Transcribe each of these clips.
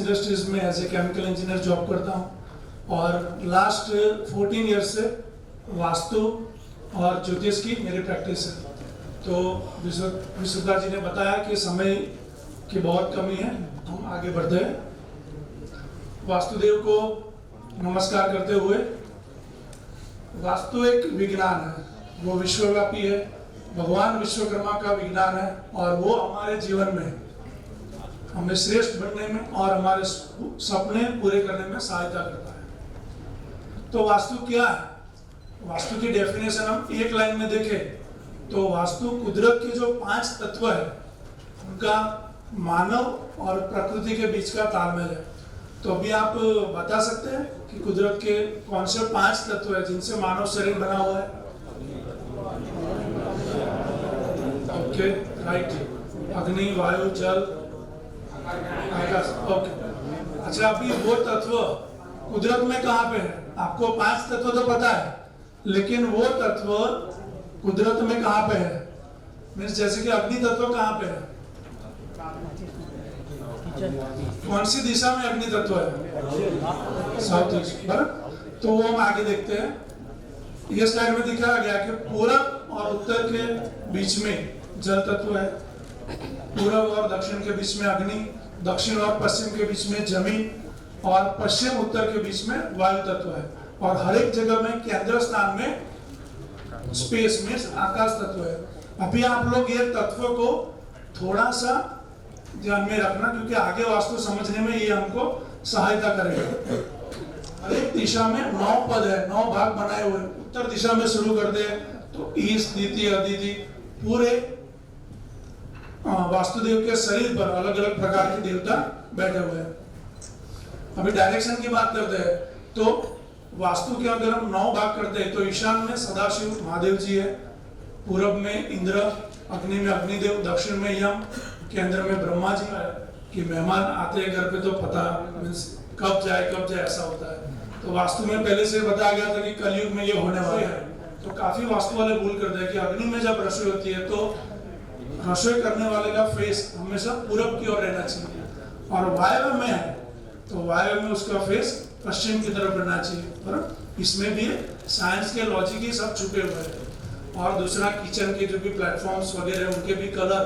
Industries में as a chemical engineer job करता हूँ और लास्ट 14 ईयर्स से वास्तु और ज्योतिष की मेरी प्रैक्टिस है। तो विश्वदा जी ने बताया कि समय की बहुत कमी है, हम आगे बढ़ते हैं। वास्तुदेव को नमस्कार करते हुए, वास्तु एक विज्ञान है, वो विश्वव्यापी है, भगवान विश्वकर्मा का विज्ञान है और वो हमारे जीवन में हमें श्रेष्ठ बनने में और हमारे सपने पूरे करने में सहायता करता है। तो वास्तु क्या है? वास्तु की डेफिनेशन हम एक लाइन में देखें तो वास्तु कुदरत के जो 5 तत्व है उनका मानव और प्रकृति के बीच का तालमेल है। तो अभी आप बता सकते हैं कि कुदरत के कौन से 5 तत्व है जिनसे मानव शरीर बना हुआ है? ओके, राइट, अग्नि, वायु, जल, आकाश। ओके, अच्छा, अभी वो तत्व कुदरत में कहाँ पे है? आपको 5 तत्व तो पता है, लेकिन वो तत्व कुदरत में कहाँ पे है? मीन्स जैसे कि अग्नि तत्व कहाँ पे है? कौन सी दिशा में अग्नि तत्व है? साउथ ईस्ट, बराबर। तो वो हम आगे देखते हैं। ये स्लाइड में दिखाया गया कि पूरब और उत्तर के बीच में जल तत्व है, पूरब और दक्षिण के बीच में अग्नि, दक्षिण और पश्चिम के बीच में जमीन और पश्चिम उत्तर के बीच में वायु तत्व है। और हर एक जगह में केंद्र स्थान में स्पेस मीन्स आकाश तत्व है। अभी आप लोग ये तत्व को थोड़ा सा ध्यान में रखना, क्योंकि आगे वास्तु समझने में ये हमको सहायता करेगा। हर एक दिशा में 9 पद है, 9 भाग बनाए हुए। उत्तर दिशा में शुरू कर दे तो ईस्ट, द्वितीय, अदिति, पूरे वास्तुदेव के शरीर पर अलग अलग प्रकार के देवता बैठे हुए हैं। अभी डायरेक्शन की बात करते हैं तो वास्तु के अगर हम 9 भाग करते हैं तो ईशान में सदाशिव महादेव जी है, पूरब में इंद्र, अग्नि में अग्निदेव, दक्षिण में यम, केंद्र में ब्रह्मा जी है कि मेहमान आते हैं घर पे तो पता मीन्स कब जाए ऐसा होता है। तो वास्तु में पहले से बताया गया था कि कलयुग में ये होने वाला है। तो काफी वास्तु वाले भूल करते हैं कि अग्नि में जब रसोई होती है तो रसोई करने वाले का फेस हमेशा पूरब की ओर रहना चाहिए, और वायव्य में है तो वायव्य में उसका फेस पश्चिम की तरफ रहना चाहिए। पर इसमें भी साइंस के लॉजिक ही सब छुपे हुए हैं। और दूसरा, किचन के जो भी प्लेटफॉर्म्स वगैरह उनके भी कलर,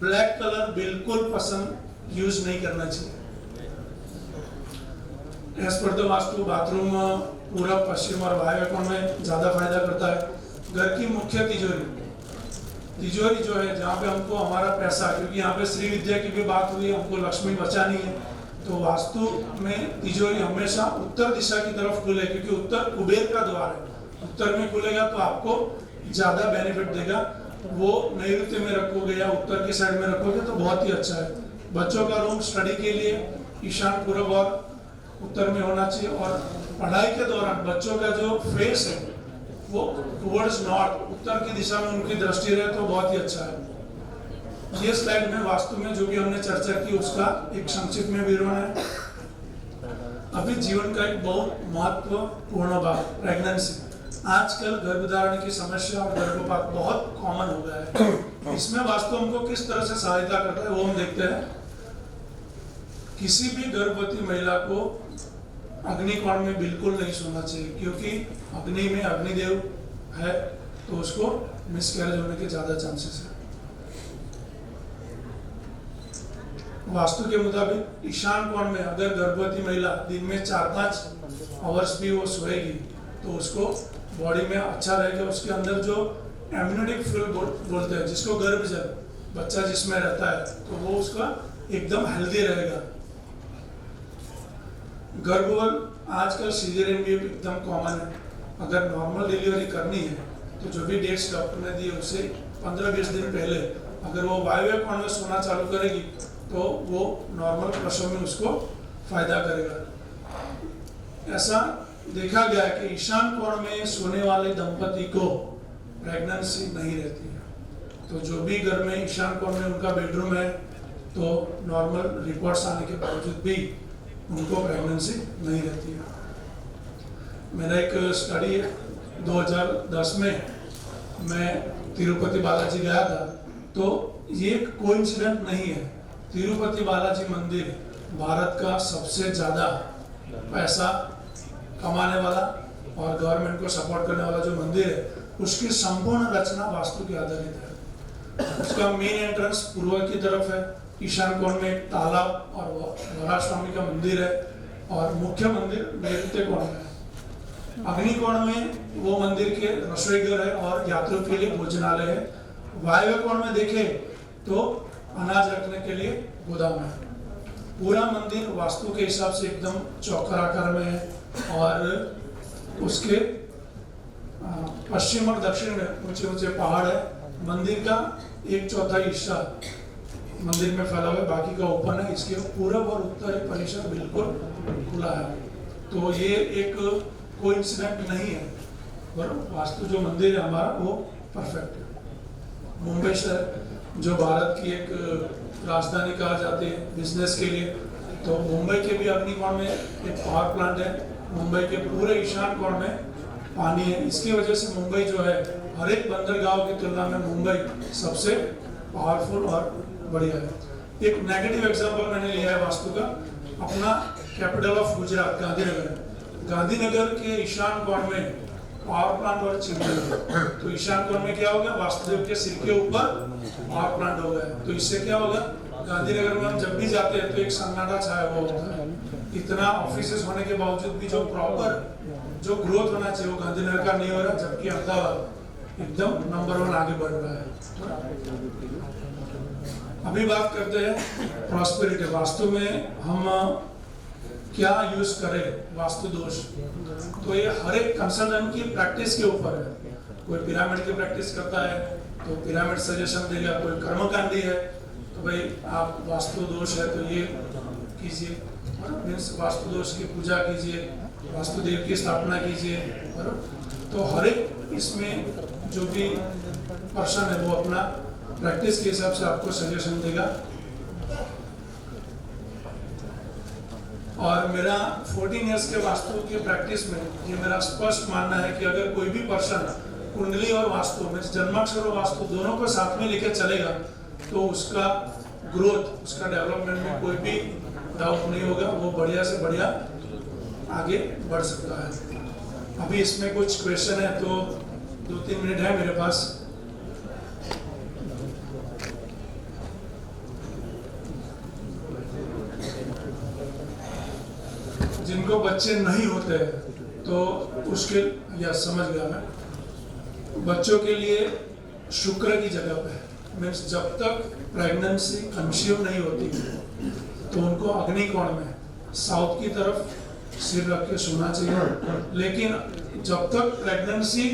ब्लैक कलर बिल्कुल पसंद यूज नहीं करना चाहिए। As per the vastu bathroom पूरब, पश्चिम और वायव्य कोण में ज्यादा फायदा करता है। घर की मुख्य तिजोरी जो है, जहाँ पे हमको हमारा पैसा, क्योंकि यहाँ पे श्री विद्या की भी बात हुई, हमको लक्ष्मी बचानी है, तो वास्तु में तिजोरी हमेशा उत्तर दिशा की तरफ खुले, क्योंकि उत्तर कुबेर का द्वार है। उत्तर में खुलेगा तो आपको ज्यादा बेनिफिट देगा। वो नैऋत्य में रखोगे या उत्तर की साइड में रखोगे तो बहुत ही अच्छा है। बच्चों का रूम स्टडी के लिए ईशान, पूरब और उत्तर में होना चाहिए। और पढ़ाई के दौरान बच्चों का जो फेस है वो टुवर्ड्स नॉर्थ, उत्तर की दिशा में उनकी दृष्टि रहे तो बहुत ही अच्छा है। ये स्लाइड में वास्तु में जो भी हमने चर्चा की उसका एक संक्षिप्त में विवरण है। अभी जीवन का एक बहुत महत्वपूर्ण भाग प्रेगनेंसी। आजकल गर्भधारण की समस्या और गर्भपात बहुत कॉमन हो गया है। इसमें वास्तु हमको किस तरह से सहायता करता है वो हम देखते हैं। किसी भी गर्भवती महिला को अग्नि कोण में बिल्कुल नहीं सोना चाहिए, क्योंकि अग्नि में अग्निदेव है तो उसको मिसकैरेज होने के ज्यादा चांसेस है। वास्तु के मुताबिक ईशान कोण में अगर गर्भवती महिला दिन में 4-5 आवर्स भी वो सोएगी तो उसको बॉडी में अच्छा रहेगा। उसके अंदर जो एम्यूनिटिक फ्लूइड बोलते हैं, जिसको गर्भजल, बच्चा जिसमें रहता है, तो वो उसका एकदम हेल्दी रहेगा। गर्भवत आजकल सीजरियन भी एकदम कॉमन है। अगर नॉर्मल डिलीवरी करनी है तो जो भी डेट्स डॉक्टर ने दी उससे 15-20 दिन पहले अगर वो वायव्य कोण में सोना चालू करेगी तो वो नॉर्मल प्रसव में उसको फायदा करेगा। ऐसा देखा गया है कि ईशान कोण में सोने वाले दंपति को प्रेगनेंसी नहीं रहती है। तो जो भी घर में ईशान कोण में उनका बेडरूम है तो नॉर्मल रिपोर्ट्स आने के बावजूद भी उनको प्रेगनेंसी नहीं रहती है। मेरा एक स्टडी है 2010 में मैं तिरुपति बालाजी गया था, तो ये कोइंसिडेंट नहीं है। तिरुपति बालाजी मंदिर भारत का सबसे ज़्यादा पैसा कमाने वाला और गवर्नमेंट को सपोर्ट करने वाला जो मंदिर है, उसकी संपूर्ण रचना वास्तु के आधारित है। उसका मेन एंट्रेंस पूर्व की तरफ है, ईशान कोण में एक तालाब और वराह स्वामी का मंदिर है, और मुख्य मंदिर नैऋत्य कोण में है। अग्नि कोण में वो मंदिर के रसोई घर है और यात्रियों के लिए भोजनालय है। वायव्य कोण में देखें तो अनाज रखने के लिए गोदाम है। पूरा मंदिर वास्तु के हिसाब से एकदम चौकर आकार में है और उसके पश्चिम और दक्षिण में ऊंचे ऊंचे पहाड़ है। मंदिर का 1/4 हिस्सा मंदिर में फैला हुआ है, बाकी का ओपन है। इसके पूरब और उत्तरी परिसर बिल्कुल खुला है। तो ये एक कोइंसिडेंट नहीं है, पर वास्तु जो मंदिर है हमारा वो परफेक्ट है। मुंबई शहर जो भारत की एक राजधानी कहा जाती है बिजनेस के लिए, तो मुंबई के भी अग्निकोण में एक पावर प्लांट है। मुंबई के पूरे ईशान कोण में पानी है। इसकी वजह से मुंबई जो है हर एक बंदरगाह की तुलना में मुंबई सबसे पावरफुल और बढ़िया है। एक नेगेटिव एग्जांपल मैंने लिया है वास्तु का, अपना कैपिटल ऑफ गुजरात गांधीनगर। गांधीनगर के ईशान कोण में पावर प्लांट और चिमनी, तो ईशान कोण में क्या होगा, वास्तुदेव के सिर के ऊपर पावर प्लांट हो गया। तो इससे क्या होगा, गांधीनगर में हम जब भी जाते हैं तो एक सन्नाटा छाया हुआ होता है। इतना ऑफिसेस होने के बावजूद भी जो प्रॉपर जो ग्रोथ होना चाहिए वो गांधीनगर का नहीं हो रहा, जबकि अहमदाबाद एकदम नंबर 1 आगे बढ़ रहा है। अभी बात करते हैं प्रॉस्पेरिटी। वास्तु में हम क्या यूज करें वास्तु दोष, तो ये हर एक कंसल्टेंट की प्रैक्टिस के ऊपर है। कोई पिरामिड की प्रैक्टिस करता है तो पिरामिड सजेशन देगा, कोई कर्मकांडी है तो भाई आप वास्तु दोष है तो ये कीजिए, मीन्स वास्तु दोष की पूजा कीजिए, वास्तुदेव की स्थापना कीजिए। तो हर एक इसमें जो भी पर्सन है वो अपना प्रैक्टिस के हिसाब से आपको सजेशन देगा। और मेरा 14 इयर्स के वास्तु की प्रैक्टिस में ये मेरा स्पष्ट मानना है कि अगर कोई भी पर्सन कुंडली और वास्तु में जन्माक्षर और वास्तु दोनों को साथ में लेकर चलेगा तो उसका ग्रोथ, उसका डेवलपमेंट में कोई भी डाउट नहीं होगा, वो बढ़िया से बढ़िया आगे बढ़ सकता है। अभी इसमें कुछ क्वेश्चन है तो 2-3 मिनट है मेरे पास। जिनको बच्चे नहीं होते तो उसके, या समझ गया मैं, बच्चों के लिए शुक्र की जगह पे मीन्स जब तक प्रेगनेंसी कंसीव नहीं होती तो उनको अग्नि कोण में साउथ की तरफ सिर रख के सोना चाहिए। लेकिन जब तक प्रेगनेंसी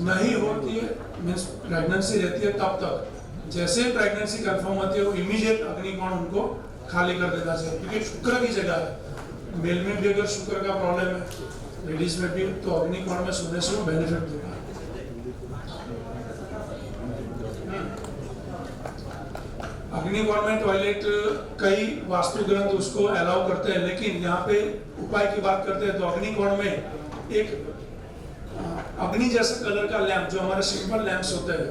नहीं होती है मीन्स प्रेगनेंसी रहती है तब तक, जैसे प्रेगनेंसी कंफर्म होती है वो इमीडिएट अग्नि कोण उनको खाली कर देना चाहिए, क्योंकि शुक्र की जगह है। मेल में भी अगर शुक्र का प्रॉब्लम है, लेडीज में भी, तो अग्नि कोण में सोने से वो बेनिफिट देगा। अग्नि कोण में टॉयलेट कई वास्तु ग्रंथ उसको अलाउ करते हैं, लेकिन यहाँ पे उपाय की बात करते हैं तो अग्नि कोण में एक अग्नि जैसा कलर का लैंप, जो हमारे सिंपल लैंप्स होते हैं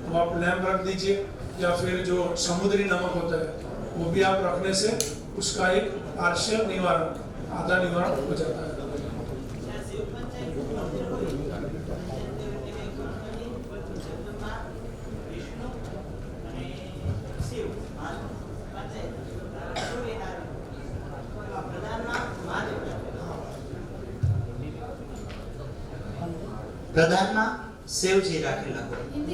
वो आप लैंप रख दीजिए, या फिर जो समुद्री नमक होता है वो भी आप रखने से उसका एक पार्शियल निवारण, आधा निवारण हो जाता है। प्रधान में शिव जी राखेला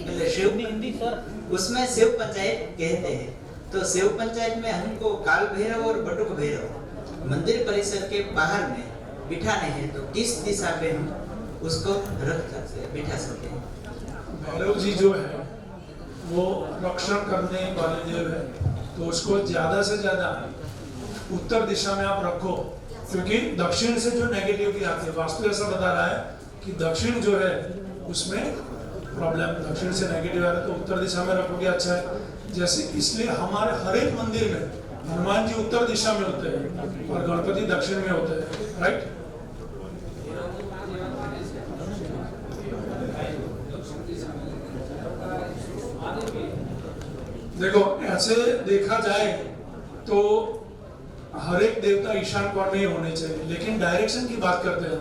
એટલે शिव हिंदी सर उसमें शिव पंचायत कहते हैं। तो शिव पंचायत में हमको काल भैरव और बटुक भैरव मंदिर परिसर के बाहर में बिठाने हैं, तो किस दिशा पे हम उसको रख सकते हैं, बिठा सकते हैं? भैरव जी जो है वो रक्षण करने वाले देव है, तो उसको ज्यादा से ज्यादा उत्तर दिशा में आप रखो, क्योंकि दक्षिण से जो नेगेटिविटी आती है, वास्तु ऐसा बता रहा है कि दक्षिण जो है उसमें प्रॉब्लम, दक्षिण से नेगेटिव आ रहा है, तो उत्तर दिशा में रखोगे अच्छा है। जैसे इसलिए हमारे हर एक मंदिर में हनुमान जी उत्तर दिशा में होते हैं और गणपति दक्षिण में होते हैं, राइट? देखो ऐसे देखा जाए तो हर एक देवता ईशान कोण में ही होने चाहिए, लेकिन डायरेक्शन की बात करते हैं